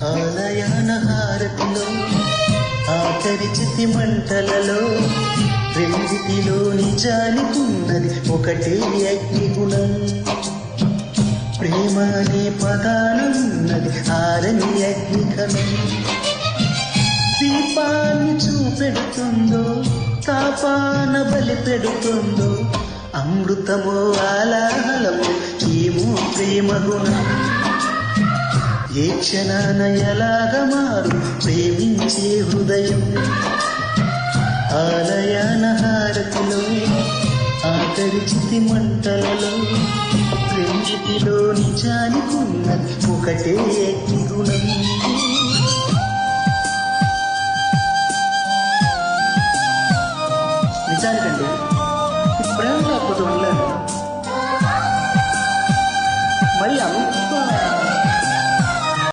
ఆలయాన హారతిలో ఆఖరి చితి మంటలలో రెండిటిలో నిజానికున్నది ఒకటే అగ్నిగుణం. ప్రేమ అనే పదానన్నది ఆరని అగ్నికణం. దీపాన్ని చూపెడుతుందో తాపాన బలి పెడుతుందో అమృతమో ఆలాహలమో ఏమో ప్రేమ గుణం. ఏ క్షణాన ఎలాగ మారు ప్రేమించే హృదయం. ఆలయాన హారతిలో ఆఖరి చితి మంటలలో రెండిటిలో నిజానికున్నది ఒకటే అగ్నిగుణం. నిజానికండి